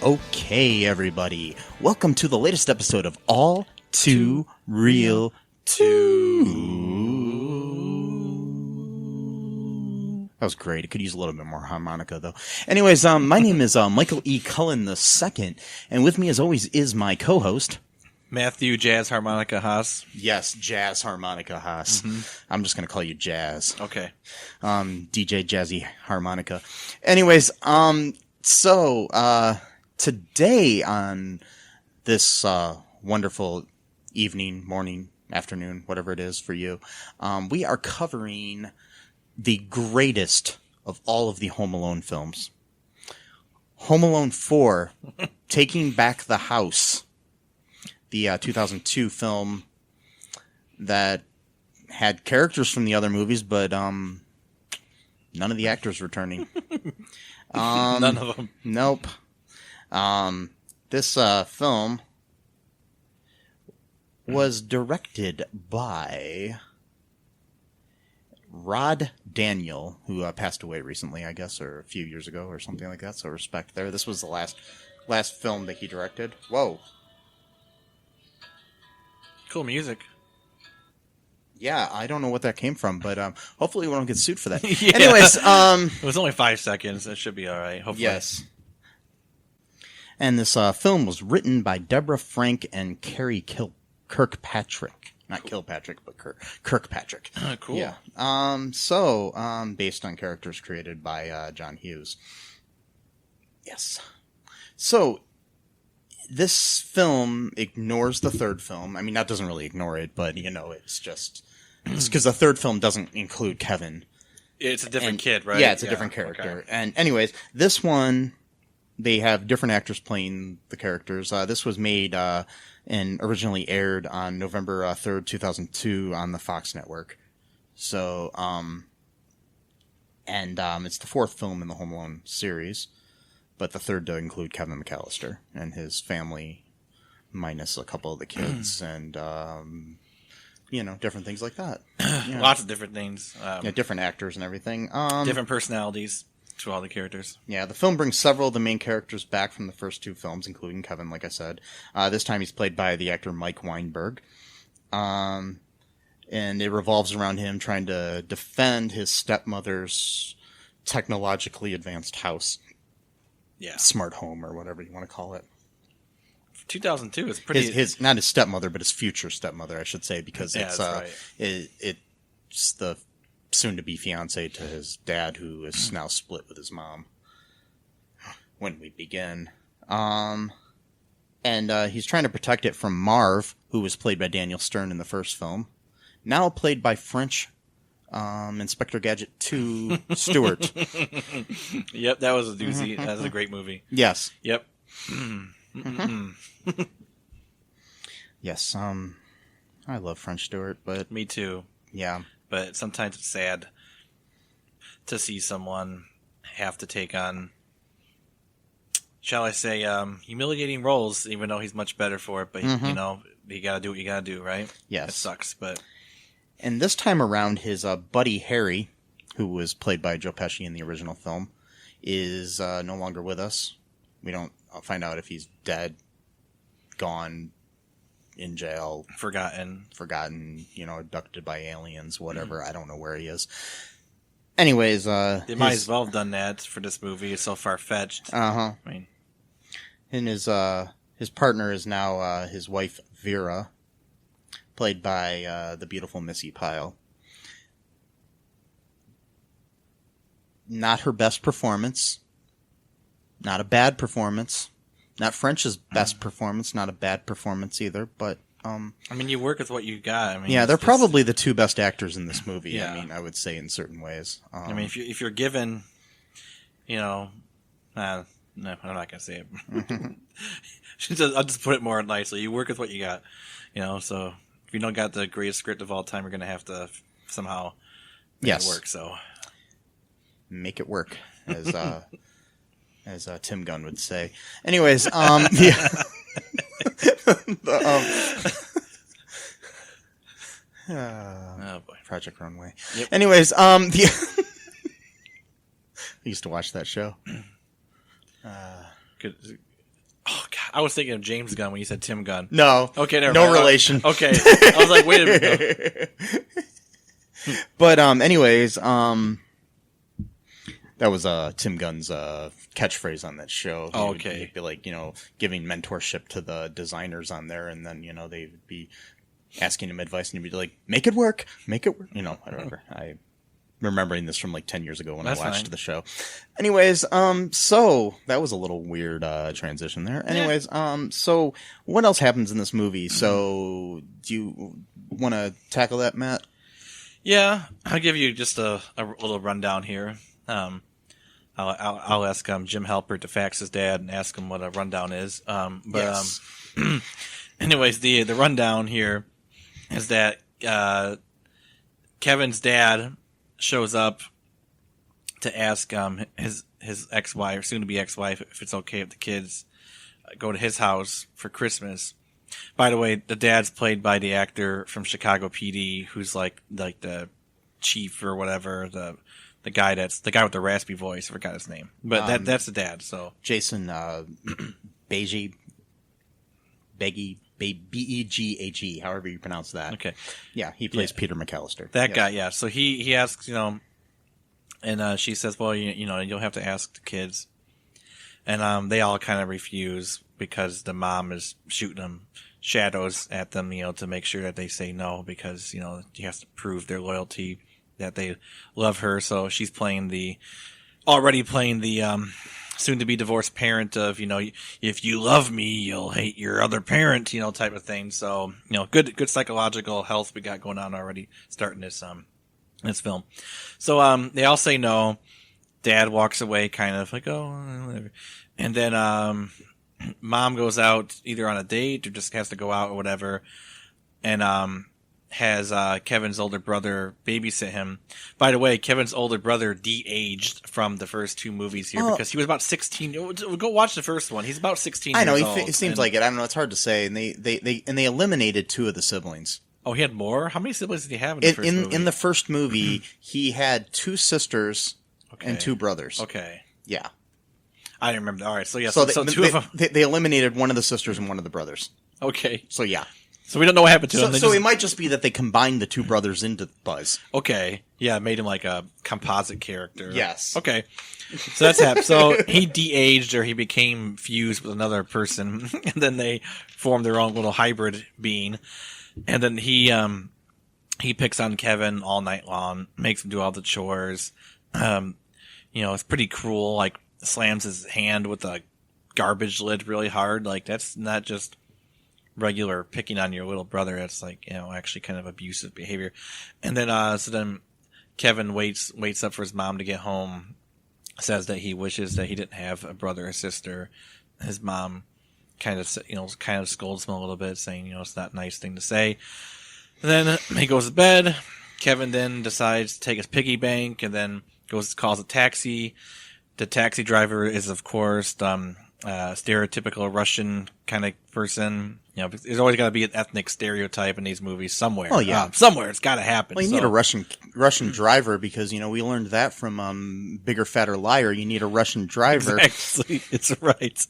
Okay, everybody. Welcome to the latest episode of All2ReelToo. That was great. It could use a little bit more harmonica, though. Anyways, my name is Michael E. Cullen II, and with me, as always, is my co-host... Matthew Jazz Harmonica Haas. Yes, Jazz Harmonica Haas. Mm-hmm. I'm just going to call you Jazz. Okay. DJ Jazzy Harmonica. Anyways, today on this wonderful evening, morning, afternoon, whatever it is for you, we are covering the greatest of all of the Home Alone films. Home Alone 4, Taking Back the House, the 2002 film that had characters from the other movies, but none of the actors returning. None of them. Nope. This film was directed by Rod Daniel, who passed away recently, I guess, or a few years ago or something like that, so respect there. This was the last film that he directed. Whoa. Cool music. Yeah, I don't know what that came from, but hopefully we don't get sued for that. Yeah. Anyways, it was only 5 seconds. It should be all right. Hopefully. Yes. And this film was written by Deborah Frank and Carrie Kirkpatrick. Not cool. Kilpatrick, but Kirkpatrick. Cool. Yeah. Based on characters created by John Hughes. Yes. So, this film ignores the third film. I mean, that doesn't really ignore it, but, it's because the third film doesn't include Kevin. It's a different kid, right? Yeah, it's a different character. Okay. And anyways, this one, they have different actors playing the characters. This was made and originally aired on November 3rd, 2002 on the Fox network. So, it's the fourth film in the Home Alone series. But the third to include Kevin McCallister and his family, minus a couple of the kids, and different things like that. Yeah. Lots of different things. Different actors and everything. Different personalities to all the characters. Yeah, the film brings several of the main characters back from the first two films, including Kevin, like I said. This time he's played by the actor Mike Weinberg. And it revolves around him trying to defend his stepmother's technologically advanced house. Yeah. Smart home, or whatever you want to call it. 2002 is pretty... His not his stepmother, but his future stepmother, I should say, because it's right. It's the soon-to-be fiancee to his dad, who is now split with his mom. When we begin. And he's trying to protect it from Marv, who was played by Daniel Stern in the first film. Now played by French Inspector Gadget 2 Stewart. Yep, that was a doozy. That was a great movie. Yes. Yep. Yes, I love French Stewart, but... Me too. Yeah. But sometimes it's sad to see someone have to take on, shall I say, humiliating roles, even though he's much better for it. But, you gotta do what you gotta do, right? Yes. It sucks, but... And this time around, his buddy Harry, who was played by Joe Pesci in the original film, is no longer with us. We don't find out if he's dead, gone, in jail. Forgotten, abducted by aliens, whatever. I don't know where he is. Anyways, they might as well have done that for this movie. It's so far-fetched. Uh-huh. I mean... And his partner is now his wife, Vera, played by the beautiful Missi Pyle. Not her best performance. Not a bad performance. Not French's best performance. Not a bad performance either. But I mean, you work with what you got. I mean, yeah, they're probably the two best actors in this movie. Yeah. I mean, I would say in certain ways. I mean, if you're given, no, I'm not gonna say it. I'll just put it more nicely. You work with what you got, So if you don't got the greatest script of all time, you're gonna have to somehow make it work. So make it work, as Tim Gunn would say. Anyways, yeah. Oh boy, Project Runway. Yep. Anyways, I used to watch that show. Good. Oh God, I was thinking of James Gunn when you said Tim Gunn. No. Okay, never no mind. relation. Okay, I was like, wait a minute. No. But anyways, that was Tim Gunn's catchphrase on that show. Oh, okay. He'd be like, giving mentorship to the designers on there, and then they would be asking him advice, and he'd be like, "Make it work, whatever." I'm remembering this from like 10 years ago when That's I watched fine. the show. Anyways, so that was a little weird transition there. Anyways, so what else happens in this movie? So do you want to tackle that, Matt? Yeah, I'll give you just a little rundown here. I'll ask Jim Halpert to fax his dad and ask him what a rundown is. Yes. Anyways, the rundown here is that Kevin's dad shows up to ask his ex-wife, soon-to-be ex-wife, if it's okay if the kids go to his house for Christmas. By the way, the dad's played by the actor from Chicago PD, who's like the chief or whatever, the guy with the raspy voice. I forgot his name, but that's the dad. So Jason Beghe, Beghe, however you pronounce that. Okay, yeah, he plays Peter McCallister. That guy, yeah. So he asks, and she says, "Well, you'll have to ask the kids," and they all kind of refuse because the mom is shooting them shadows at them, to make sure that they say no because he has to prove their loyalty, that they love her. So she's already playing the soon to be divorced parent of if you love me you'll hate your other parent type of thing. So good psychological health we got going on already starting this film. So they all say no. Dad walks away kind of like, oh, whatever. And then mom goes out either on a date or just has to go out or whatever, and has Kevin's older brother babysit him. By the way, Kevin's older brother de-aged from the first two movies here because he was about 16. Go watch the first one. He's about 16 I know, years old. It seems like it. I don't know. It's hard to say. And they eliminated two of the siblings. Oh, he had more? How many siblings did he have in the first movie? In the first movie, he had two sisters and two brothers. Okay. Yeah. I didn't remember. All right. So, yeah. So two of them. They eliminated one of the sisters and one of the brothers. Okay. So, yeah. So we don't know what happened to him. So it might just be that they combined the two brothers into Buzz. Okay. Yeah, made him like a composite character. Yes. Okay. So that's happened. So he de-aged or he became fused with another person, and then they formed their own little hybrid being. And then he picks on Kevin all night long, makes him do all the chores. It's pretty cruel, like slams his hand with a garbage lid really hard. Like that's not just regular picking on your little brother. It's like, actually kind of abusive behavior. And then, so then Kevin waits up for his mom to get home, says that he wishes that he didn't have a brother or sister. His mom kind of scolds him a little bit, saying, it's not a nice thing to say. And then he goes to bed. Kevin then decides to take his piggy bank and then calls a taxi. The taxi driver is, of course, stereotypical Russian kind of person. There's always got to be an ethnic stereotype in these movies somewhere. Oh, yeah. Somewhere it's got to happen. Well, you need a Russian driver because, we learned that from Bigger, Fatter, Liar. You need a Russian driver. Exactly. It's right.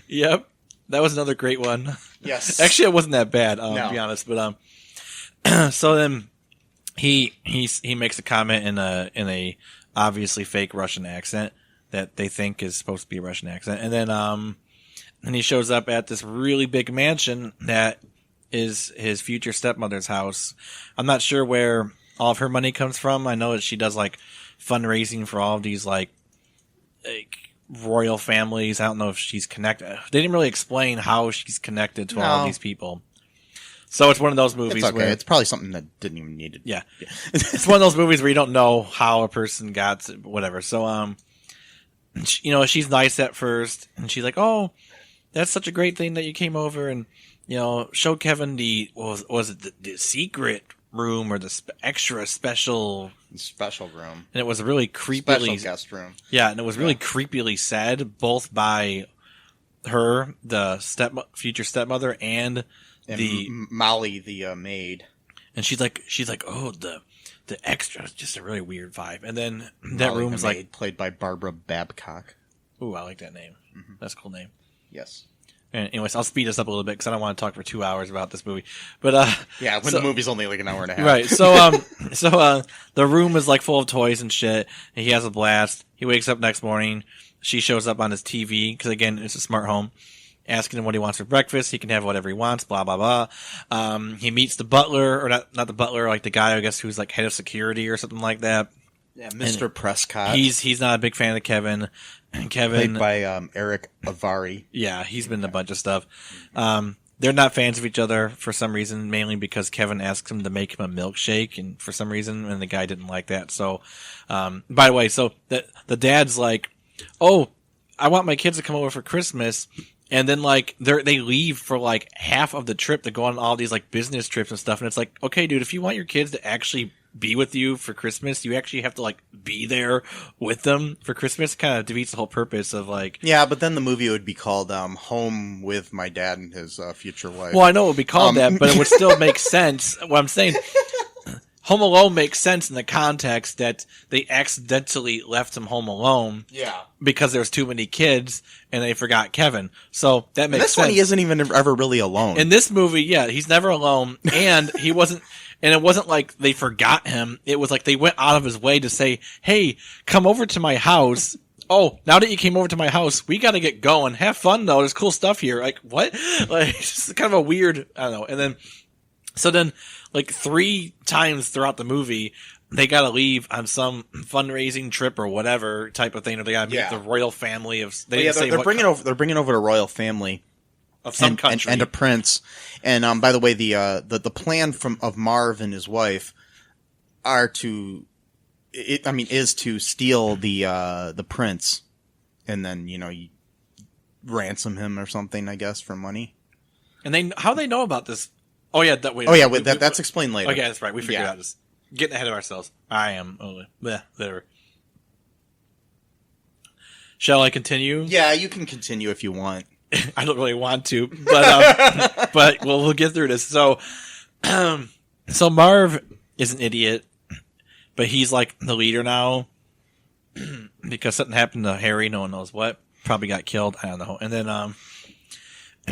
Yep. That was another great one. Yes. Actually, it wasn't that bad, no. to be honest. But so then he makes a comment in a obviously fake Russian accent that they think is supposed to be a Russian accent, and then he shows up at this really big mansion that is his future stepmother's house. I'm not sure where all of her money comes from. I know that she does like fundraising for all of these like royal families. I don't know if she's connected. They didn't really explain how she's connected to all these people. So it's one of those movies where it's probably something that didn't even need it. Yeah. It's one of those movies where you don't know how a person got to whatever. So, she's nice at first, and she's like, "Oh, that's such a great thing that you came over and, show Kevin the secret room or the extra special room." And it was really creepily special guest room. Yeah, and it was really creepily said, both by her, the future stepmother, and the Molly, the maid. And she's like, "Oh, the extra is just a really weird vibe." And then Molly, that room's the maid, like played by Barbara Babcock. Ooh, I like that name. Mm-hmm. That's a cool name. Yes. And anyways, I'll speed this up a little bit because I don't want to talk for 2 hours about this movie. But the movie's only like an hour and a half. Right. So the room is like full of toys and shit, and he has a blast. He wakes up next morning. She shows up on his TV because again, it's a smart home. Asking him what he wants for breakfast. He can have whatever he wants, blah, blah, blah. He meets the butler, or not the butler, like the guy, I guess, who's like head of security or something like that. Yeah, Mr. Prescott. He's not a big fan of Kevin. Kevin. Played by Erick Avari. Yeah, he's been in a bunch of stuff. They're not fans of each other for some reason, mainly because Kevin asks him to make him a milkshake, and for some reason, and the guy didn't like that. So, by the way, so the dad's like, "Oh, I want my kids to come over for Christmas." And then, like, they leave for, like, half of the trip to go on all these, like, business trips and stuff. And it's like, okay, dude, if you want your kids to actually be with you for Christmas, you actually have to, like, be there with them for Christmas. Kind of defeats the whole purpose of, like... Yeah, but then the movie would be called Home with My Dad and His Future Wife. Well, I know it would be called that, but it would still make sense. What I'm saying... Home Alone makes sense in the context that they accidentally left him home alone. Yeah. Because there's too many kids and they forgot Kevin. So that makes sense. This one, he isn't even ever really alone. In this movie, yeah, he's never alone. And he wasn't, and it wasn't like they forgot him. It was like they went out of his way to say, "Hey, come over to my house. Oh, now that you came over to my house, we got to get going. Have fun though. There's cool stuff here." Like, what? Like, it's just kind of a weird, I don't know. And then, like 3 times throughout the movie, they gotta leave on some fundraising trip or whatever type of thing, or they gotta meet the royal family of. They're bringing over a royal family of some country and a prince. And by the way, the plan of Marv and his wife is to steal the prince, and then you ransom him or something, I guess, for money. And how they know about this? Oh yeah, that's explained later. Okay, that's right. We figured out this. Getting ahead of ourselves. I am. There. Shall I continue? Yeah, you can continue if you want. I don't really want to, but but we'll get through this. So, so Marv is an idiot, but he's like the leader now because something happened to Harry. No one knows what. Probably got killed. I don't know. And then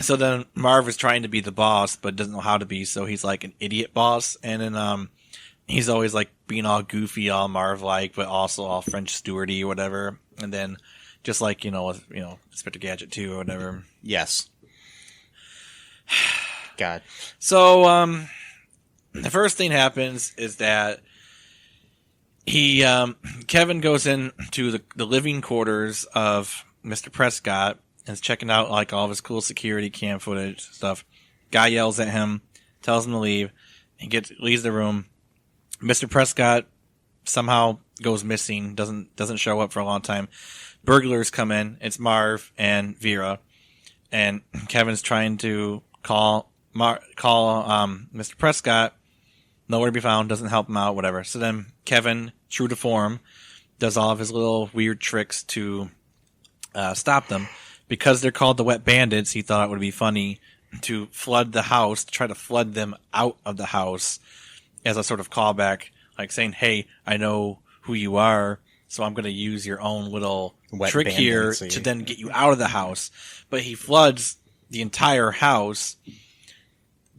so then Marv is trying to be the boss, but doesn't know how to be. So he's like an idiot boss, and then he's always like being all goofy, all Marv-like, but also all French Stewarty or whatever. And then just like, with, Inspector Gadget 2 or whatever. Yes. God. So, the first thing happens is that Kevin goes into the living quarters of Mr. Prescott and is checking out like all of his cool security cam footage stuff. Guy yells at him, tells him to leave. He leaves the room. Mr. Prescott somehow goes missing, doesn't show up for a long time. Burglars come in. It's Marv and Vera, and Kevin's trying to call Mr. Prescott. Nowhere to be found. Doesn't help him out. Whatever. So then Kevin, true to form, does all of his little weird tricks to stop them. Because they're called the Wet Bandits, he thought it would be funny to flood the house, to try to flood them out of the house as a sort of callback, like saying, "Hey, I know who you are, so I'm going to use your own little trick here to then get you out of the house." But he floods the entire house,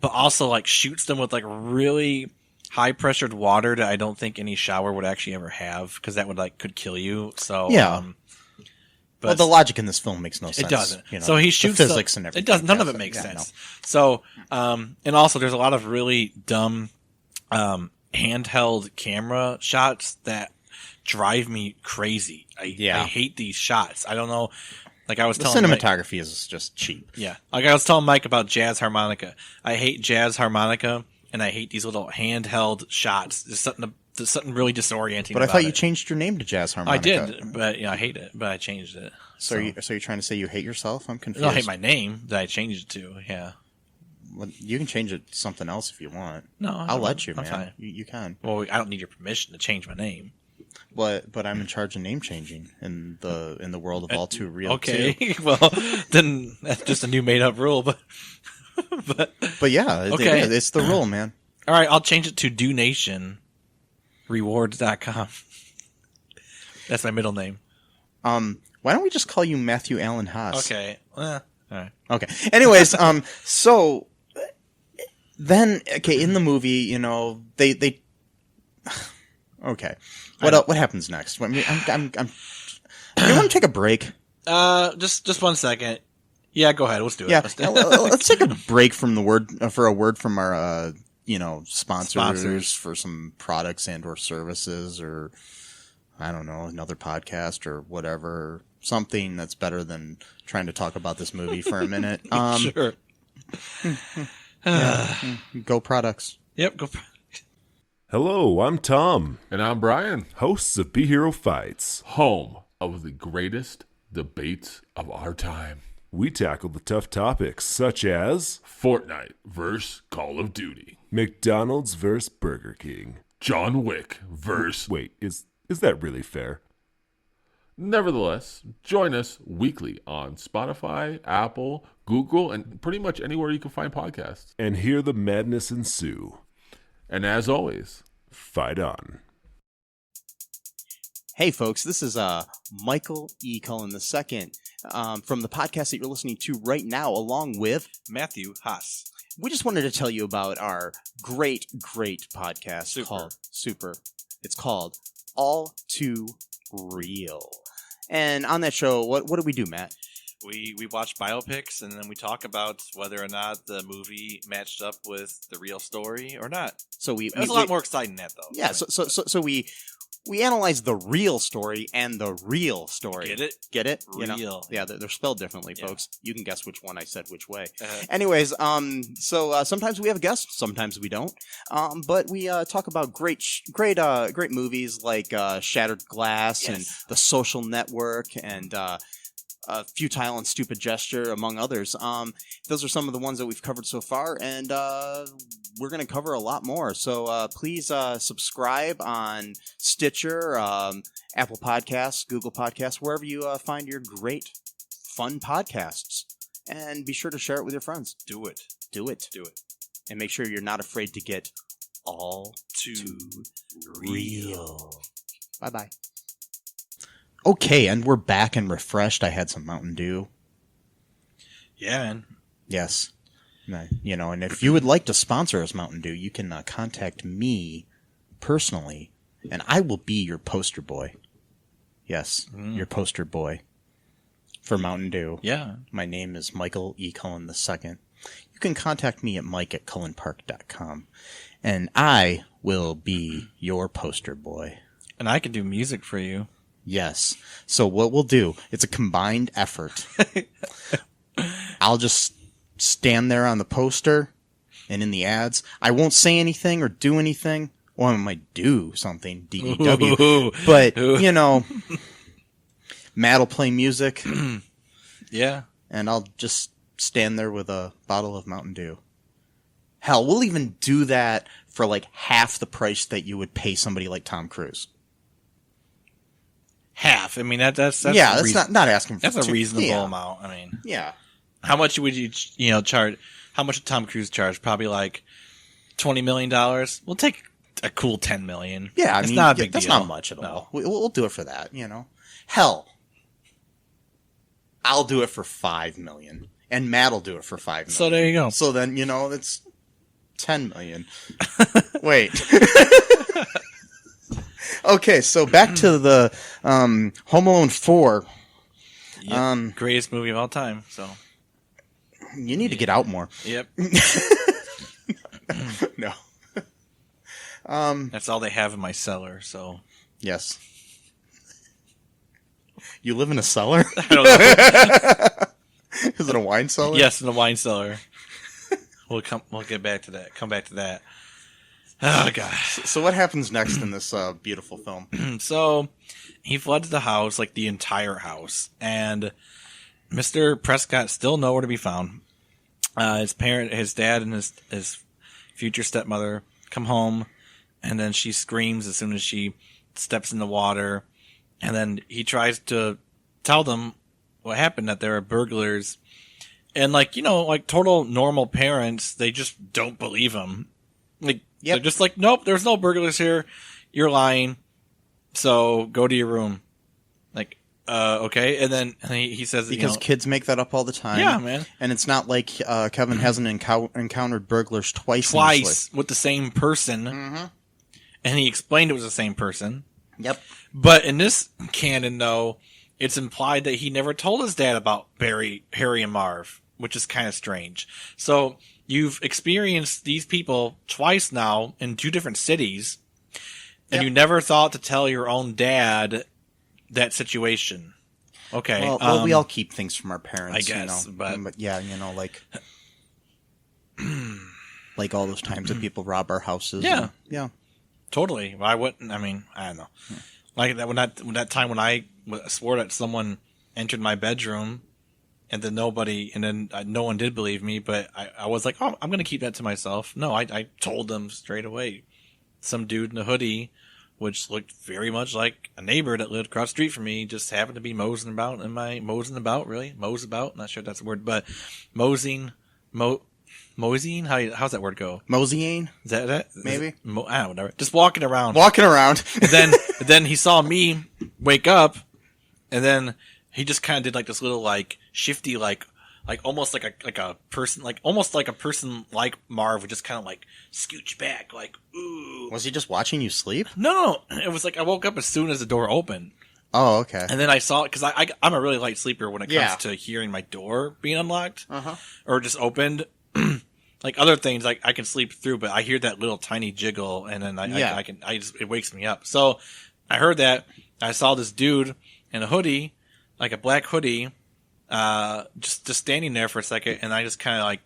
but also like shoots them with like really high pressured water that I don't think any shower would actually ever have, because that would could kill you. So yeah. But the logic in this film makes no sense. It doesn't. So he shoots the physics and everything. It does. None of it makes sense. No. So, and also there's a lot of really dumb handheld camera shots that drive me crazy. I hate these shots. I don't know. Like I was telling cinematography is just cheap. Yeah. Like I was telling Mike about jazz harmonica. I hate jazz harmonica, and I hate these little handheld shots. There's something really disorienting. But I thought you changed your name to jazz harmonica. I did, but I hate it. But I changed it. So you're trying to say you hate yourself? I'm confused. No, I hate my name that I changed it to. Yeah. Well, you can change it to something else if you want. No, I'll let you, man. Fine. You can. Well, I don't need your permission to change my name. But I'm in charge of name changing in the world of All2ReelToo. Okay, well then that's just a new made up rule, but yeah, okay. It's the rule, man. All right, I'll change it to DoNationRewards.com. That's my middle name. Why don't we just call you Matthew Allen Haas? Okay. All right. Okay. Anyways, so then in the movie, they okay. What happens next? I mean, I'm do you want to take a break? Just 1 second. Yeah, go ahead. Let's do it. Yeah, let's take a break from a word from our sponsors for some products and or services, or I don't know, another podcast or whatever, something that's better than trying to talk about this movie for a minute. Sure. Go products. Yep. Go. Hello, I'm Tom. And I'm Brian, Hosts of Be Hero Fights. home of the greatest debates of our time. We tackle the tough topics such as Fortnite versus Call of Duty. McDonald's versus Burger King. John Wick versus... Wait, is that really fair? Nevertheless, join us weekly on Spotify, Apple, Google, and pretty much anywhere you can find podcasts. And hear the madness ensue. And as always, fight on. Hey folks, this is Michael E. Cullen II from the podcast that you're listening to right now, along with Matthew Haas. We just wanted to tell you about our great podcast called Super. It's called All Too Real. And on that show, what do we do, Matt? We watch biopics, and then we talk about whether or not the movie matched up with the real story or not. So it was a lot more exciting than that, though. Yeah. So we analyze the real story and the real story. Get it? Real. Yeah, they're spelled differently, folks. You can guess which one I said which way. Anyways, so sometimes we have a guest, sometimes we don't. But we talk about great movies like Shattered Glass and The Social Network and Futile and Stupid Gesture, among others. Those are some of the ones that we've covered so far, and we're going to cover a lot more. So please subscribe on Stitcher, Apple Podcasts, Google Podcasts, wherever you find your great, fun podcasts. And be sure to share it with your friends. Do it. And make sure you're not afraid to get all too real. Bye-bye. Okay, and we're back and refreshed. I had some Mountain Dew. Yeah, man. Yes. And if you would like to sponsor us, Mountain Dew, you can contact me personally, and I will be your poster boy. Yes, your poster boy for Mountain Dew. Yeah. My name is Michael E. Cullen II. You can contact me at mike@cullenpark.com, and I will be your poster boy. And I can do music for you. Yes. So what we'll do, it's a combined effort. I'll just stand there on the poster and in the ads. I won't say anything or do anything. Or I might do something, DEW. But, Matt will play music. Yeah. And I'll just stand there with a bottle of Mountain Dew. Hell, we'll even do that for like half the price that you would pay somebody like Tom Cruise. Half. I mean, that's not asking for that's a reasonable amount. I mean, yeah. How much would you charge? How much did Tom Cruise charge? Probably like $20 million. We'll take a cool $10 million. Yeah, it's not a big deal. That's not much at all. We'll do it for that. Hell, I'll do it for $5 million, and Matt will do it for $5 million. So there you go. So then it's $10 million. Wait. Okay, so back to the Home Alone 4. Yep. Greatest movie of all time. So you need to get out more. Yep. No. That's all they have in my cellar. So yes. You live in a cellar? I don't know. Is it a wine cellar? Yes, in a wine cellar. We'll get back to that. Come back to that. Oh, gosh. So what happens next in this beautiful film? So he floods the house, like the entire house, and Mr. Prescott still nowhere to be found. His dad and his future stepmother come home, and then she screams as soon as she steps in the water, and then he tries to tell them what happened, that there are burglars, and like total normal parents, they just don't believe him. Like, they're just like, nope, there's no burglars here. You're lying. So go to your room. Like, okay. And then he says, because kids make that up all the time. Yeah, man. And it's not like Kevin hasn't encountered burglars twice with the same person. Mm-hmm. And he explained it was the same person. Yep. But in this canon, though, it's implied that he never told his dad about Harry and Marv, which is kind of strange. So you've experienced these people twice now in 2 different cities, and you never thought to tell your own dad that situation. Okay. Well, we all keep things from our parents, I guess, but yeah, like all those times that people rob our houses. Yeah. Yeah. Totally. I wouldn't. I mean, I don't know. Like that time when I swore that someone entered my bedroom, and then no one did believe me, but I was like, oh, I'm going to keep that to myself. No, I told them straight away. Some dude in a hoodie, which looked very much like a neighbor that lived across the street from me, just happened to be moseying about, not sure if that's a word, but moseying, how's that word go? Moseying? Is that maybe? I don't know. Just walking around. And then he saw me wake up, and then he just kind of did like this little like shifty like almost like a person, like almost like a person like Marv would just kind of like scooch back, like, ooh. Was he just watching you sleep? No. It was like I woke up as soon as the door opened. Oh, okay. And then I saw it because I'm a really light sleeper when it comes to hearing my door being unlocked or just opened. Like other things, like I can sleep through, but I hear that little tiny jiggle, and then it wakes me up. So I heard that. I saw this dude in a hoodie, like a black hoodie, just standing there for a second, and I just kind of like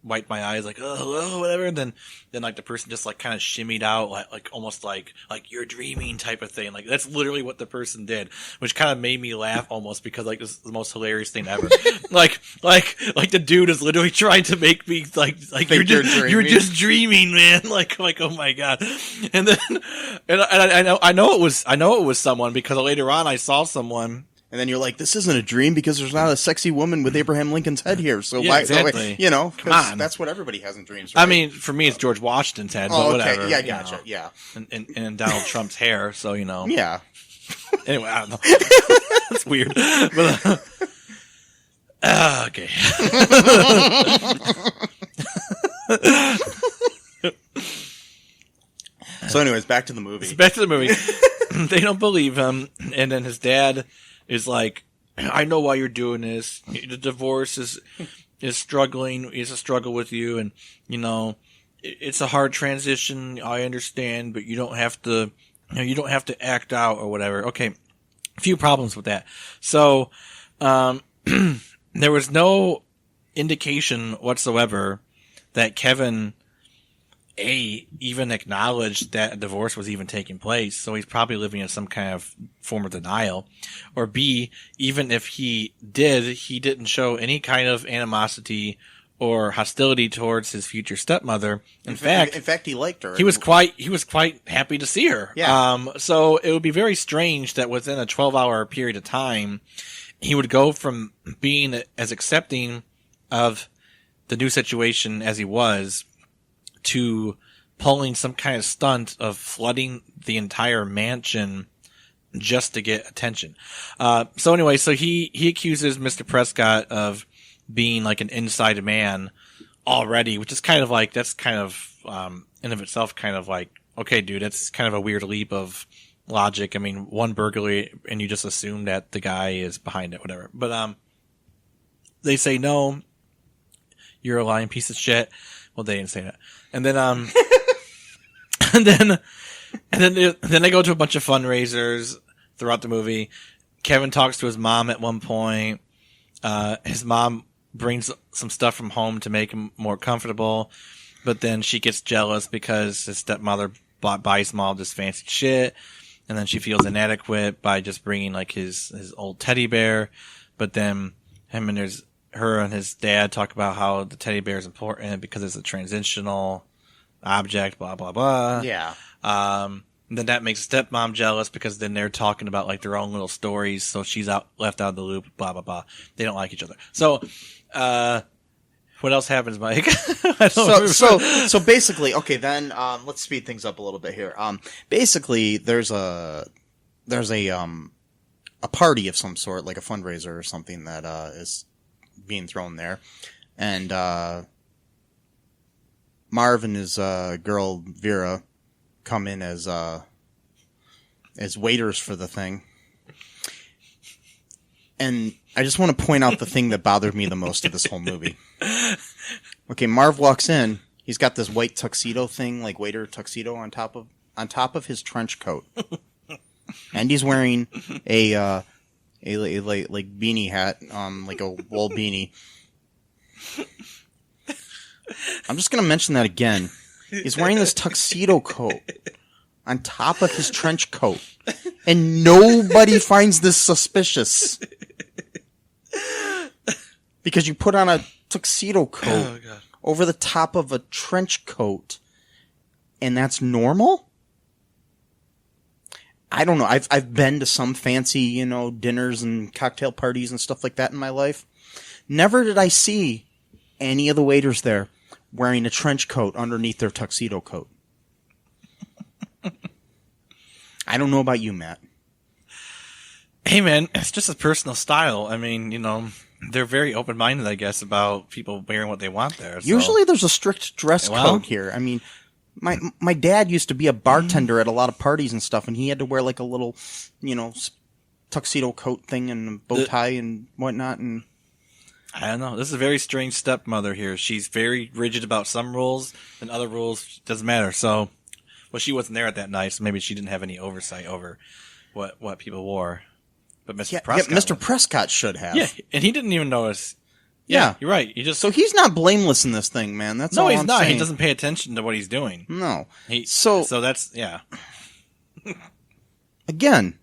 wiped my eyes, like, oh, hello, whatever, and then like the person just like kind of shimmied out, like almost like you're dreaming type of thing. Like that's literally what the person did, which kind of made me laugh almost, because like this is the most hilarious thing ever. like the dude is literally trying to make me like you're just dreaming, man. Like oh my god. And then and I know it was someone, because later on I saw someone. And then you're like, this isn't a dream, because there's not a sexy woman with Abraham Lincoln's head here. So why? Exactly. Come on. That's what everybody has in dreams. Right? I mean, for me, it's George Washington's head, but whatever. Yeah, gotcha. Yeah. And Donald Trump's hair. So Yeah. Anyway, I don't know. It's weird. But, okay. So, anyways, back to the movie. They don't believe him, and then his dad is like, I know why you're doing this. The divorce is struggling. It's a struggle with you, and it's a hard transition. I understand, but you don't have to. You don't have to act out or whatever. Okay, a few problems with that. So, there was no indication whatsoever that Kevin even acknowledged that a divorce was even taking place, so he's probably living in some kind of form of denial. Or B, even if he did, he didn't show any kind of animosity or hostility towards his future stepmother. In fact, he liked her. He was quite happy to see her. Yeah. So it would be very strange that within a 12-hour period of time, he would go from being as accepting of the new situation as he was to pulling some kind of stunt of flooding the entire mansion just to get attention. So anyway, so he accuses Mr. Prescott of being like an inside man already, which is kind of like, that's kind of, in of itself kind of like, okay, dude, that's kind of a weird leap of logic. I mean, one burglary and you just assume that the guy is behind it, whatever. But, they say, no, you're a lying piece of shit. Well, they didn't say that. And then, and then they go to a bunch of fundraisers throughout the movie. Kevin talks to his mom at one point. His mom brings some stuff from home to make him more comfortable, but then she gets jealous because his stepmother buys him all this fancy shit, and then she feels inadequate by just bringing like his old teddy bear. But then her and his dad talk about how the teddy bear is important because it's a transitional object, blah blah blah. Yeah. Then that makes stepmom jealous because then they're talking about like their own little stories, so she's left out of the loop, blah blah blah. They don't like each other. So what else happens, Mike? So basically, okay, then let's speed things up a little bit here. Basically there's a party of some sort, like a fundraiser or something that is being thrown there, and Marv and his girl Vera come in as waiters for the thing. And I just want to point out the thing that bothered me the most of this whole movie. Okay, Marv walks in. He's got this white tuxedo thing, like waiter tuxedo on top of his trench coat. And he's wearing a like beanie hat, like a wool beanie. I'm just going to mention that again. He's wearing this tuxedo coat on top of his trench coat, and nobody finds this suspicious. Because you put on a tuxedo coat over the top of a trench coat, and that's normal? I don't know. I've been to some fancy, dinners and cocktail parties and stuff like that in my life. Never did I see any of the waiters there wearing a trench coat underneath their tuxedo coat. I don't know about you, Matt. Hey, man, it's just a personal style. I mean, they're very open-minded, I guess, about people wearing what they want there. So. Usually there's a strict dress code here. I mean, my dad used to be a bartender at a lot of parties and stuff, and he had to wear like a little, tuxedo coat thing and a bow tie and whatnot, and... I don't know. This is a very strange stepmother here. She's very rigid about some rules, and other rules doesn't matter. So, she wasn't there at that night, so maybe she didn't have any oversight over what people wore. But Mr. Prescott, Mr. Prescott should have. Yeah, and he didn't even notice. Yeah, you're right. So he's not blameless in this thing, man. That's all I'm saying. No, he's not. He doesn't pay attention to what he's doing. No. So that's Again,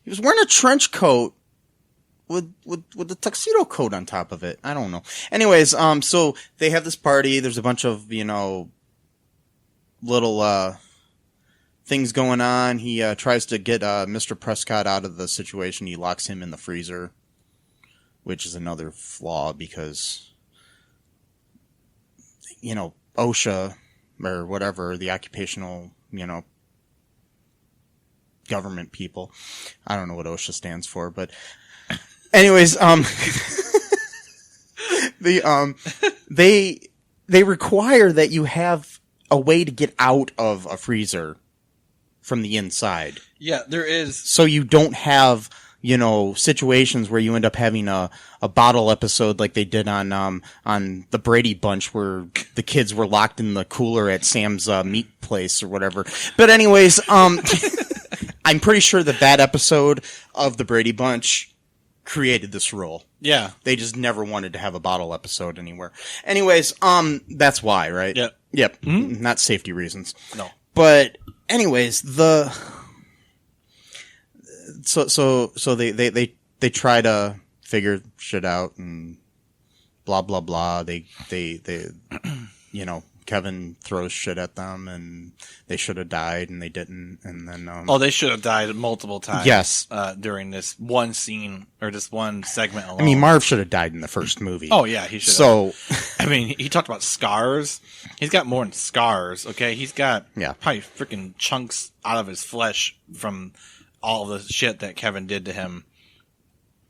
he was wearing a trench coat. With the tuxedo coat on top of it. I don't know. Anyways, so they have this party. There's a bunch of, little, things going on. He, tries to get, Mr. Prescott out of the situation. He locks him in the freezer, which is another flaw because, OSHA or whatever, the occupational, government people. I don't know what OSHA stands for, but anyways, they require that you have a way to get out of a freezer from the inside. Yeah, there is. So you don't have, situations where you end up having a bottle episode like they did on the Brady Bunch where the kids were locked in the cooler at Sam's meat place or whatever. But anyways, I'm pretty sure that episode of the Brady Bunch created this rule. Yeah. They just never wanted to have a bottle episode anywhere. Anyways, that's why, right? Yep. Yep. Mm-hmm. Not safety reasons. No. But anyways, so they try to figure shit out and blah blah blah. They Kevin throws shit at them, and they should have died, and they didn't. And then, they should have died multiple times. Yes, during this one scene or this one segment alone. I mean, Marv should have died in the first movie. Oh yeah, he should. So, I mean, he talked about scars. He's got more than scars. Okay, he's got probably freaking chunks out of his flesh from all the shit that Kevin did to him.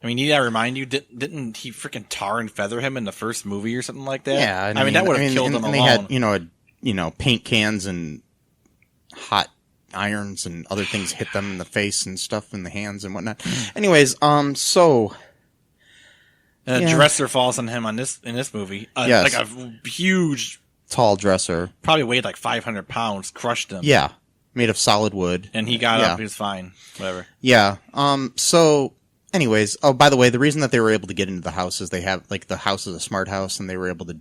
I mean, need I remind you? Didn't he freaking tar and feather him in the first movie or something like that? Yeah, I mean that would have killed him alone. They had paint cans and hot irons and other things hit them in the face and stuff in the hands and whatnot. Anyways, so a dresser falls on him in this movie. Yes. Like a huge, tall dresser, probably weighed like 500 pounds, crushed him. Yeah, made of solid wood, and he got up. He was fine. Whatever. Yeah. So anyways, oh, by the way, the reason that they were able to get into the house is they have, like, the house is a smart house, and they were able to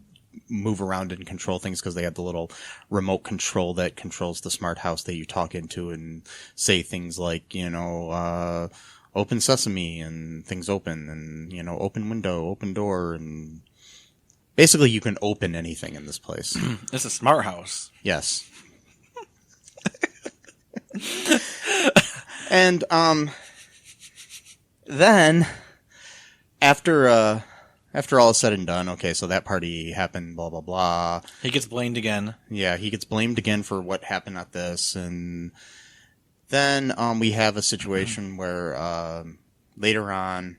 move around and control things because they had the little remote control that controls the smart house that you talk into and say things like, open sesame, and things open, and, open window, open door, and basically you can open anything in this place. It's a smart house. Yes. And, then, after all is said and done, okay, so that party happened, blah, blah, blah. He gets blamed again. Yeah, he gets blamed again for what happened at this, and then we have a situation where later on,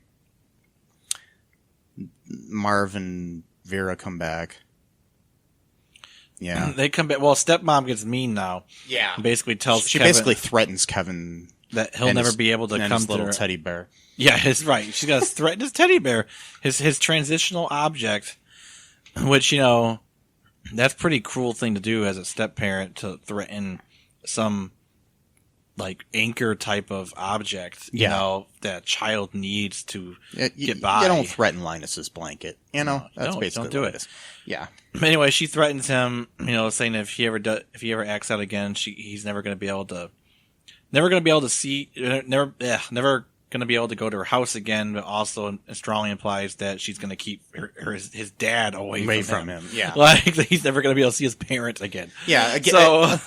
Marv and Vera come back. Yeah. They come back. Well, stepmom gets mean now. Yeah. Basically tells She Kevin basically threatens Kevin that he'll never be able to come his to little her. teddy bear. Yeah, it's right. She's got to threaten his teddy bear, his transitional object, which, that's a pretty cruel thing to do as a step-parent, to threaten some, like, anchor type of object, that child needs to get by. You don't threaten Linus's blanket. That's basically don't do what it. is. Yeah. Anyway, she threatens him, saying that if he ever acts out again, he's never going to be able to see, never going to be able to go to her house again, but also strongly implies that she's going to keep his dad away from him. Yeah. Like, he's never going to be able to see his parents again. Yeah.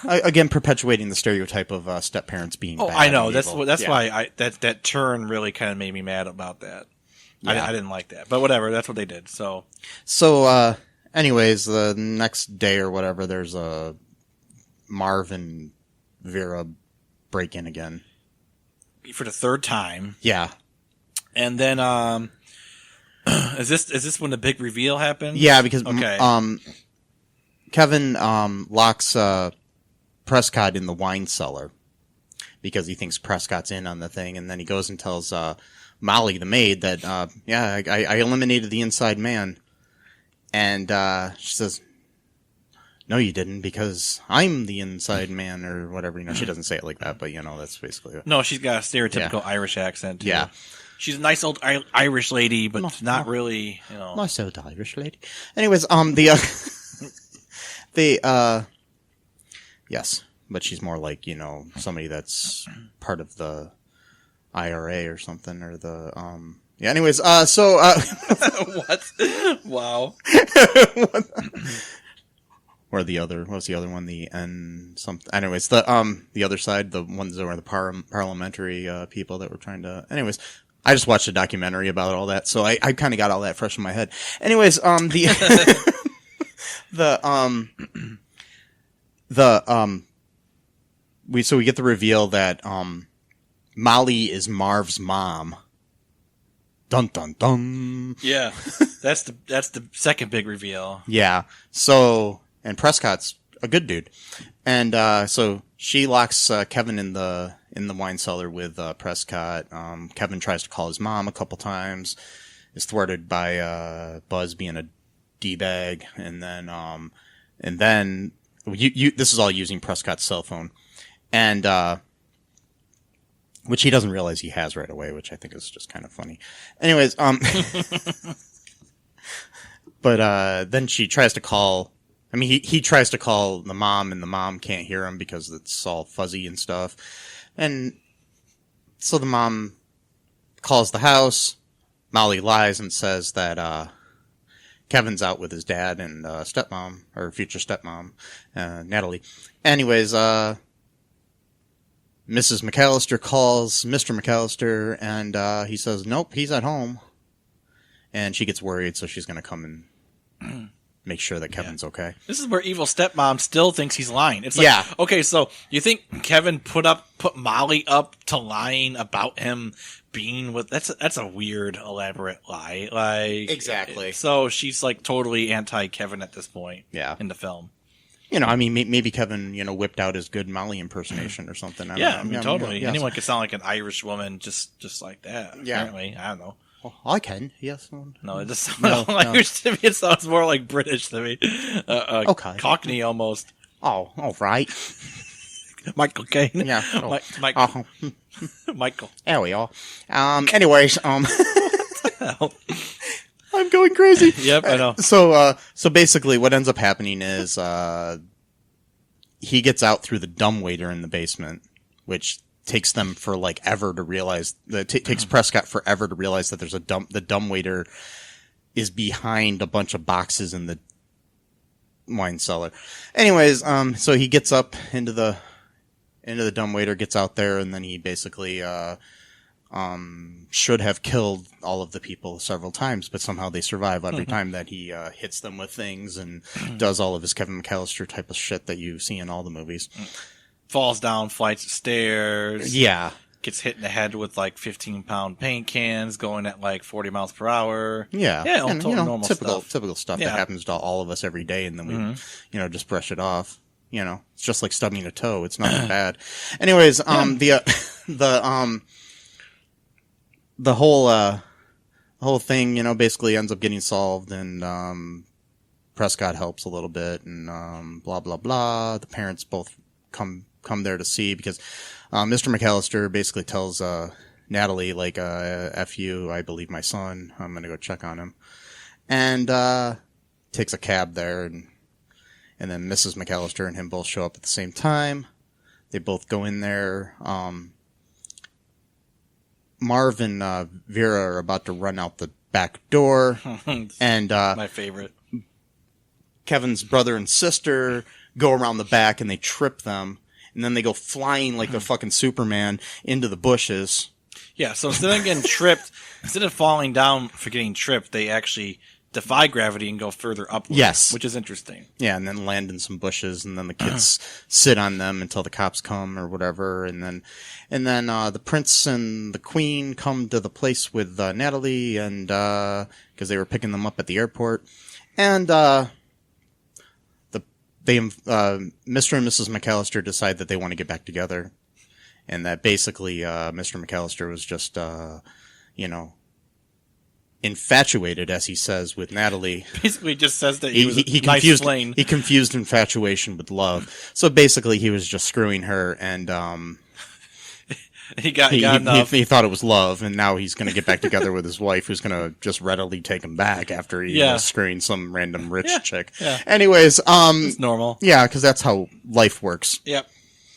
Again, perpetuating the stereotype of step-parents being bad. I know. And That's evil. why that turn really kind of made me mad about that. Yeah. I didn't like that. But whatever, that's what they did. So, anyways, the next day or whatever, there's a Marv and Vera break in again. for the third time. Yeah. And then, is this when the big reveal happens? Yeah, because okay. Kevin locks Prescott in the wine cellar because he thinks Prescott's in on the thing, and then he goes and tells Molly, the maid, that I eliminated the inside man, and she says, "No, you didn't, because I'm the inside man," or whatever. She doesn't say it like that, but that's basically it. No, she's got a stereotypical Irish accent. Too. Yeah. She's a nice old Irish lady, but not really, Nice old Irish lady. Anyways, yes, but she's more like, somebody that's part of the IRA or something, or the, anyways, what? Wow. Or the other, what's the other one? The N something. Anyways, the other side, the ones that were the parliamentary people that were trying to. Anyways, I just watched a documentary about all that, so I kind of got all that fresh in my head. Anyways, we get the reveal that Molly is Marv's mom. Dun dun dun. Yeah, that's the second big reveal. Yeah. So, and Prescott's a good dude, and so she locks Kevin in the wine cellar with Prescott. Kevin tries to call his mom a couple times, is thwarted by Buzz being a d-bag, and then this is all using Prescott's cell phone, and which he doesn't realize he has right away, which I think is just kind of funny. Anyways, but then she tries to call. I mean, he tries to call the mom, and the mom can't hear him because it's all fuzzy and stuff. And so the mom calls the house. Molly lies and says that Kevin's out with his dad and stepmom, or future stepmom, Natalie. Anyways, Mrs. McCallister calls Mr. McCallister, and he says, nope, he's at home. And she gets worried, so she's going to come and make sure that Kevin's okay. This is where evil stepmom still thinks he's lying. It's like, okay, so you think Kevin put Molly up to lying about him being with... That's a weird, elaborate lie. Like, exactly. So she's like totally anti-Kevin at this point. Yeah. In the film. I mean, maybe Kevin, whipped out his good Molly impersonation or something. I mean, totally. Anyone could sound like an Irish woman just like that. Yeah. Apparently. I don't know. Well, I can, yes. No, it doesn't sound like Irish to me. It sounds more like British to me. Okay. Cockney almost. Oh, all right. Michael Caine. Yeah. Michael. Oh. Michael. There we are. Anyways, Hell. I'm going crazy. Yep, I know. So basically what ends up happening is, he gets out through the dumbwaiter in the basement, which takes them for like ever to realize that takes Prescott forever to realize that there's the dumbwaiter is behind a bunch of boxes in the wine cellar. Anyways, so he gets up into the dumbwaiter, gets out there, and then he basically, should have killed all of the people several times, but somehow they survive every time that he hits them with things and does all of his Kevin McCallister type of shit that you see in all the movies. Falls down flights of stairs. Yeah. Gets hit in the head with like 15-pound paint cans going at like 40 miles per hour. Yeah. Yeah, and, normal typical stuff. that happens to all of us every day, and then we, just brush it off. It's just like stubbing a toe. It's not that bad. Anyways, the whole thing, basically ends up getting solved, and Prescott helps a little bit, and blah blah blah. The parents both come there to see, because Mr. McCallister basically tells Natalie, like, F you, I believe my son, I'm gonna go check on him, and takes a cab there, and then Mrs. McCallister and him both show up at the same time. They both go in there. Marv and Vera are about to run out the back door, and my favorite. Kevin's brother and sister go around the back, and they trip them, and then they go flying like they're fucking Superman into the bushes. Yeah, so instead of getting tripped, instead of falling down for getting tripped, they actually defy gravity and go further upward. Yes. Which is interesting. Yeah, and then land in some bushes, and then the kids sit on them until the cops come or whatever, and then the prince and the queen come to the place with Natalie, and because they were picking them up at the airport, and Mr. and Mrs. McCallister decide that they want to get back together, and that basically Mr. McCallister was just infatuated, as he says, with Natalie. Basically just says that he was he a nice confused flame. He confused infatuation with love. So basically he was just screwing her, and he got enough. He thought it was love, and now he's going to get back together with his wife, who's going to just readily take him back after he was screwing some random rich chick. Yeah. Anyways, it's normal. Yeah, because that's how life works. Yep.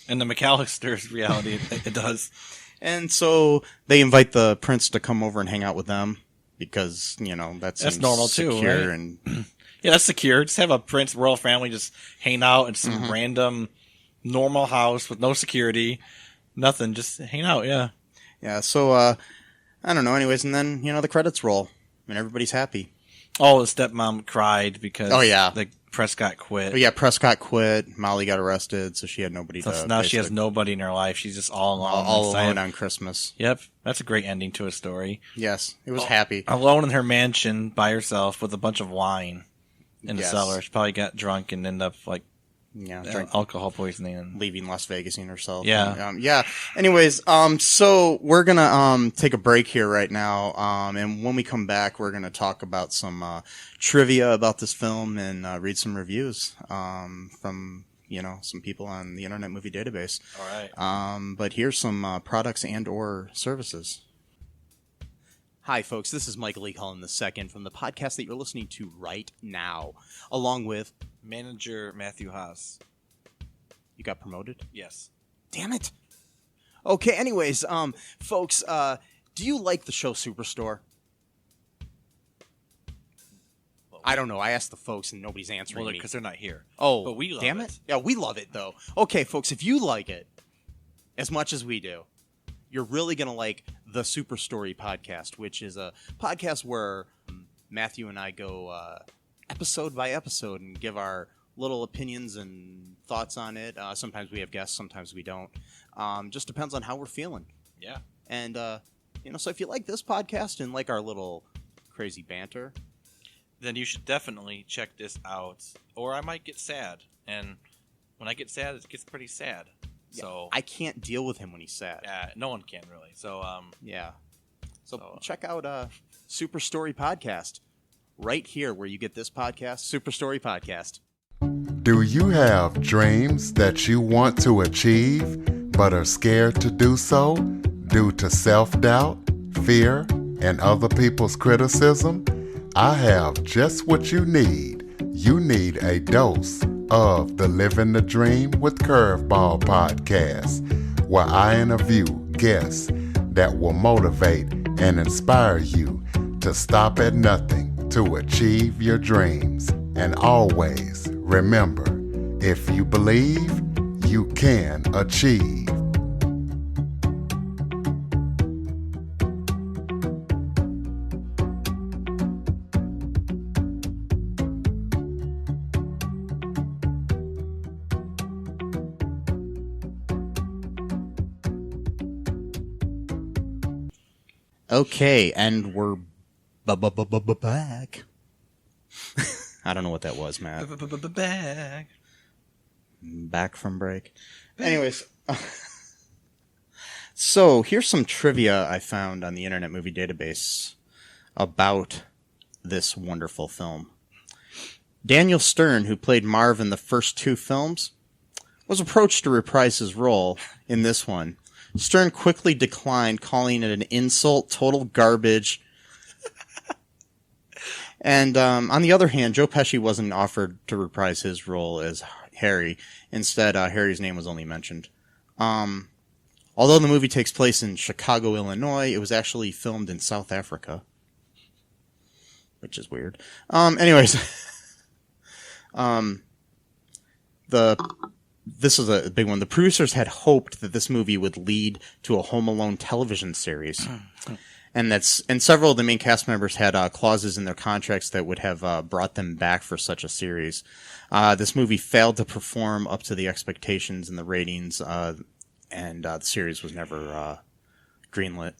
And the McCallister's reality, it does. And so they invite the prince to come over and hang out with them, because, that's normal too, secure, right? And yeah, that's secure. Just have a prince royal family just hang out in some random normal house with no security, nothing, just hang out. Yeah. Yeah. So, I don't know. Anyways. And then, the credits roll and everybody's happy. Oh, the stepmom cried because the Prescott quit. Oh, yeah. Prescott quit. Molly got arrested. So she had nobody to. Now she has nobody in her life. She's just all alone. All alone on Christmas. Yep. That's a great ending to a story. Yes. It was happy. Alone in her mansion by herself with a bunch of wine in the cellar. She probably got drunk and ended up alcohol poisoning and leaving Las Vegas in herself. Yeah. And, anyways, so we're gonna take a break here right now. And when we come back, we're gonna talk about some trivia about this film and read some reviews from some people on the Internet Movie Database. All right. But here's some products and or services. Hi, folks. This is Michael Lee Cullen II from the podcast that you're listening to right now, along with Manager Matthew Haas. You got promoted? Yes. Damn it. Okay, anyways, folks, do you like the show Superstore? I don't know. I asked the folks and nobody's answering me. Because they're not here. Oh, but we love damn it. Yeah, we love it, though. Okay, folks, if you like it as much as we do, you're really going to like the Super Story podcast, which is a podcast where Matthew and I go episode by episode and give our little opinions and thoughts on it. Sometimes we have guests, sometimes we don't. Just depends on how we're feeling. Yeah. And, so if you like this podcast and like our little crazy banter, then you should definitely check this out. Or I might get sad. And when I get sad, it gets pretty sad. Yeah, so I can't deal with him when he's sad. Yeah, no one can really. So yeah. So check out Super Story Podcast right here where you get this podcast, Super Story Podcast. Do you have dreams that you want to achieve but are scared to do so due to self-doubt, fear, and other people's criticism? I have just what you need. You need a dose of the Living the Dream with Curveball podcast, where I interview guests that will motivate and inspire you to stop at nothing to achieve your dreams. And always remember, if you believe, you can achieve. Okay, and we're back. I don't know what that was, Matt. Back. Back from break. Anyways, so here's some trivia I found on the Internet Movie Database about this wonderful film. Daniel Stern, who played Marv in the first two films, was approached to reprise his role in this one. Stern quickly declined, calling it an insult, total garbage. And on the other hand, Joe Pesci wasn't offered to reprise his role as Harry. Instead, Harry's name was only mentioned. Although the movie takes place in Chicago, Illinois, it was actually filmed in South Africa. Which is weird. Anyways. This is a big one. The producers had hoped that this movie would lead to a Home Alone television series. And several of the main cast members had clauses in their contracts that would have brought them back for such a series. This movie failed to perform up to the expectations and the ratings, and the series was never greenlit.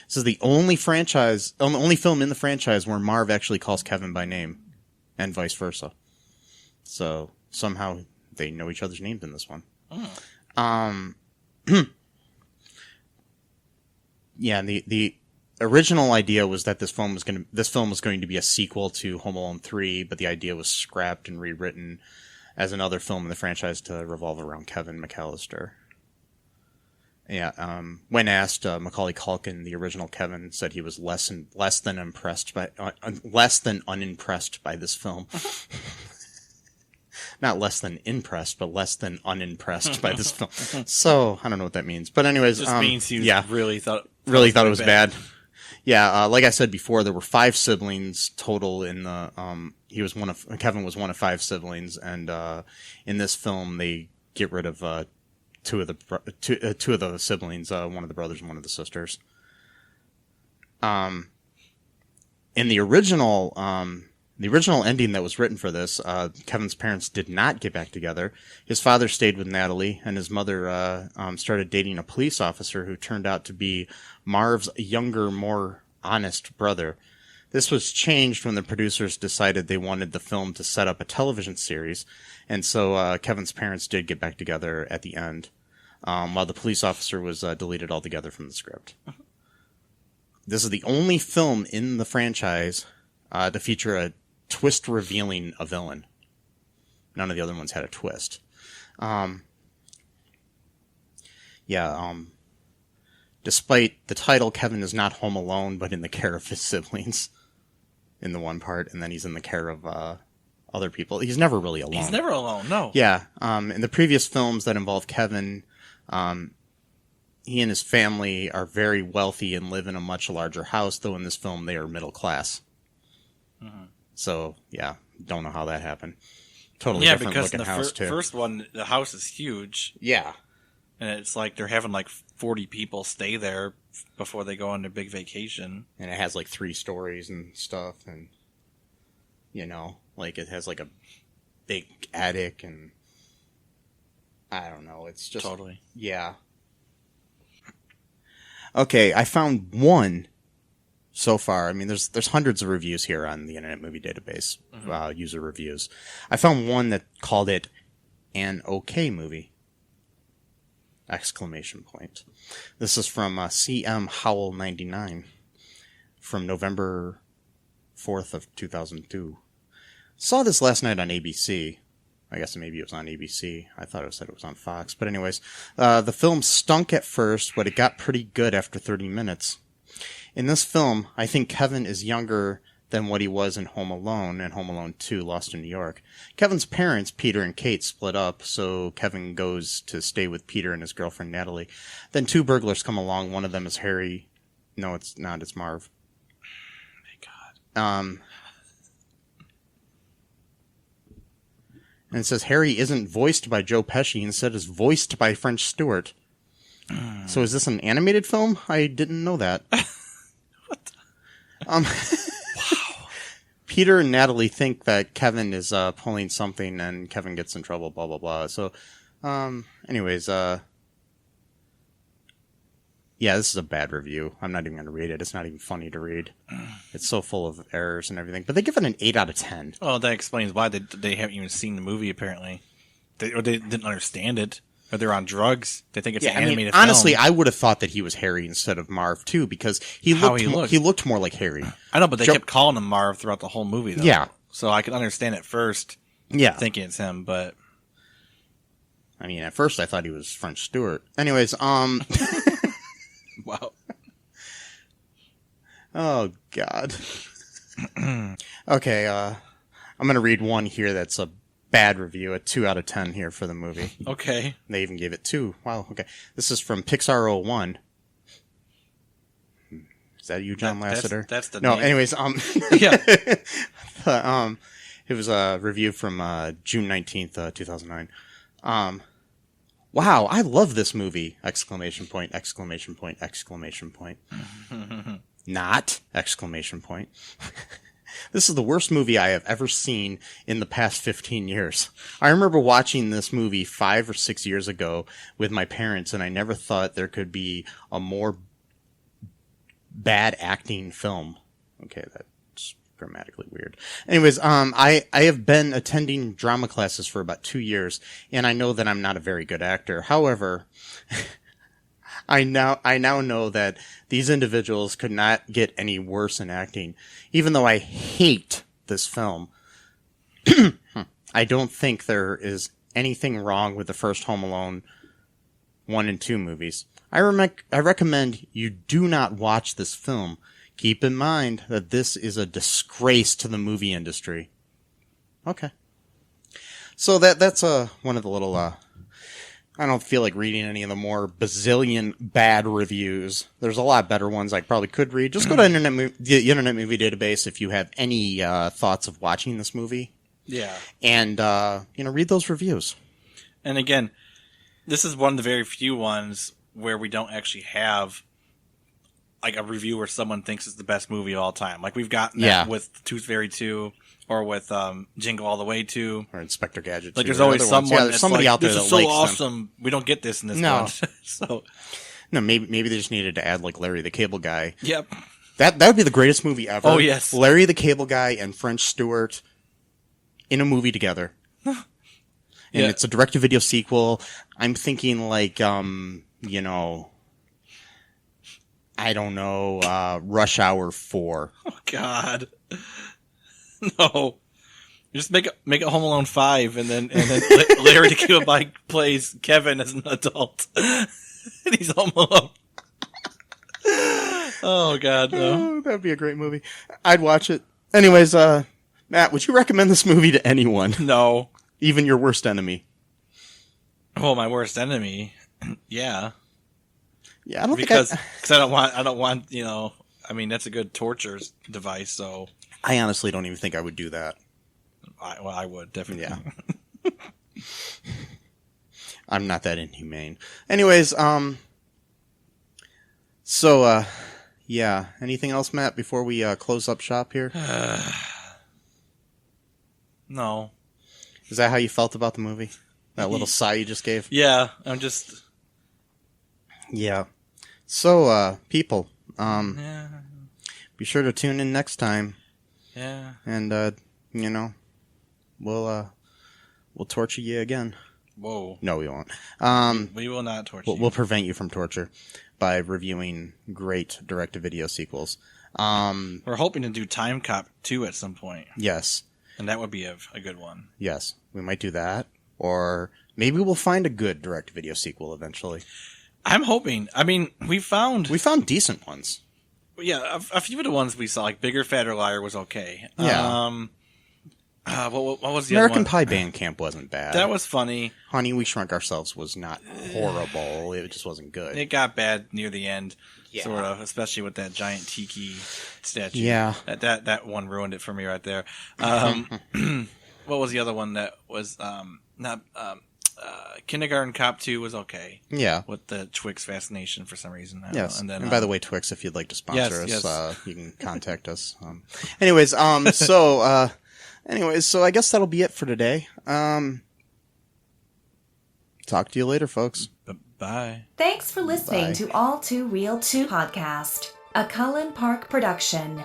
This is the only film in the franchise where Marv actually calls Kevin by name, and vice versa. So somehow they know each other's names in this one. Yeah, the original idea was that this film was going to be a sequel to Home Alone 3, but the idea was scrapped and rewritten as another film in the franchise to revolve around Kevin McCallister. Yeah, when asked, Macaulay Culkin, the original Kevin, said he was less than unimpressed by this film. Not less than impressed, but less than unimpressed by this film. So I don't know what that means, but anyways, it just means he really thought it was bad. Yeah, like I said before, there were 5 siblings total in the. Kevin was one of 5 siblings, and in this film they get rid of two of the siblings, one of the brothers and one of the sisters. In the original ending that was written for this, Kevin's parents did not get back together. His father stayed with Natalie, and his mother started dating a police officer who turned out to be Marv's younger, more honest brother. This was changed when the producers decided they wanted the film to set up a television series, and so Kevin's parents did get back together at the end, while the police officer was deleted altogether from the script. This is the only film in the franchise to feature a twist revealing a villain. None of the other ones had a twist. Despite the title, Kevin is not home alone, but in the care of his siblings in the one part, and then he's in the care of other people. He's never really alone. He's never alone, no. Yeah. In the previous films that involve Kevin, he and his family are very wealthy and live in a much larger house, though in this film they are middle class. Mm-hmm. So, yeah, don't know how that happened. Totally different looking house, too. Yeah, because in the first one, the house is huge. Yeah. And it's like they're having like 40 people stay there before they go on their big vacation. And it has like 3 stories and stuff, and, like it has like a big attic, and I don't know, it's just... Totally. Yeah. Okay, I found one so far. I mean, there's hundreds of reviews here on the Internet Movie Database, user reviews. I found one that called it an okay movie! ! This is from CM Howell 99 from November 4th of 2002. Saw this last night on ABC. I guess maybe it was on ABC. I thought it said it was on Fox. But anyways, the film stunk at first, but it got pretty good after 30 minutes. In this film, I think Kevin is younger than what he was in Home Alone and Home Alone 2, Lost in New York. Kevin's parents, Peter and Kate, split up, so Kevin goes to stay with Peter and his girlfriend, Natalie. Then two burglars come along. One of them is Harry. No, it's not. It's Marv. My God. And it says Harry isn't voiced by Joe Pesci, instead is voiced by French Stewart. So is this an animated film? I didn't know that. What? Wow. Peter and Natalie think that Kevin is pulling something, and Kevin gets in trouble. Blah blah blah. So, anyways, yeah, this is a bad review. I'm not even going to read it. It's not even funny to read. It's so full of errors and everything. But they give it an 8 out of 10. Oh, that explains why they haven't even seen the movie, apparently. Or they didn't understand it. Or they're on drugs. They think it's an animated film. Honestly, I would have thought that he was Harry instead of Marv, too, because he looked more like Harry. I know, but they kept calling him Marv throughout the whole movie, though. Yeah. So I could understand at first thinking it's him, but... I mean, at first I thought he was French Stewart. Anyways, Wow. Oh, God. Okay, I'm going to read one here that's a bad review, a 2 out of 10 here for the movie. Okay. They even gave it 2. Wow, okay. This is from Pixar 01. Is that you, John Lasseter? That's the No, name. anyways, Yeah. It was a review from June 19th, 2009. Wow, I love this movie! Exclamation point, exclamation point, exclamation point. Not! Exclamation point. This is the worst movie I have ever seen in the past 15 years. I remember watching this movie 5 or 6 years ago with my parents, and I never thought there could be a more bad acting film. Okay, that's grammatically weird. Anyways, I have been attending drama classes for about 2 years, and I know that I'm not a very good actor. However, I now know that these individuals could not get any worse in acting. Even though I hate this film, I don't think there is anything wrong with the first Home Alone 1 and 2 movies. I recommend you do not watch this film. Keep in mind that this is a disgrace to the movie industry. Okay. So that's one of the little, I don't feel like reading any of the more bazillion bad reviews. There's a lot better ones I probably could read. Just go to the Internet Movie Database if you have any thoughts of watching this movie. Yeah. And, read those reviews. And again, this is one of the very few ones where we don't actually have like a review where someone thinks it's the best movie of all time. Like we've gotten that with Tooth Fairy 2 or with Jingle All the Way 2 or Inspector Gadget 2. Like there's always someone there's somebody out there this that is so likes awesome. them. We don't get this in this No. one. So no, maybe they just needed to add like Larry the Cable Guy. Yep. That would be the greatest movie ever. Oh yes. Larry the Cable Guy and French Stewart in a movie together. And it's a direct-to-video sequel. I'm thinking like I don't know, Rush Hour 4. Oh God. No. Just make it Home Alone 5 and then Larry the Cable Guy plays Kevin as an adult. And he's Home Alone. Oh God, no. Oh, that'd be a great movie. I'd watch it. Anyways, Matt, would you recommend this movie to anyone? No. Even your worst enemy? Oh, my worst enemy. Yeah. Yeah, I don't because I don't want, I mean, that's a good torture device, so. I honestly don't even think I would do that. I would, definitely. Yeah. I'm not that inhumane. Anyways, yeah. Anything else, Matt, before we close up shop here? No. Is that how you felt about the movie? That little sigh you just gave? Yeah, I'm just... Yeah. So, people, yeah. be sure to tune in next time. Yeah. And, we'll torture you again. Whoa. No, we won't. We will not torture you. We'll prevent you from torture by reviewing great direct-to-video sequels. We're hoping to do Time Cop 2 at some point. Yes. And that would be a good one. Yes, we might do that. Or maybe we'll find a good direct-to-video sequel eventually. I'm hoping. I mean, we found decent ones. Yeah, a few of the ones we saw, like Bigger, Fatter, Liar was okay. Yeah. What was the American other one? Pie Bandcamp wasn't bad. That was funny. Honey, We Shrunk Ourselves was not horrible. It just wasn't good. It got bad near the end, Yeah. sort of, especially with that giant tiki statue. Yeah. That one ruined it for me right there. What was the other one that was not Kindergarten Cop 2 was okay. Yeah. With the Twix fascination for some reason. Yes. And then, by the way, Twix, if you'd like to sponsor yes, us, you can contact us. Anyways, so I guess that'll be it for today. Talk to you later, folks. Bye. Thanks for listening Bye. to All2ReelToo Podcast, a Cullen Park production.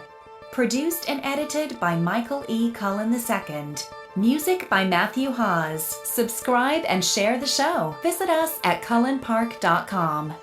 Produced and edited by Michael E. Cullen II. Music by Matthew Hawes. Subscribe and share the show. Visit us at cullenpark.com.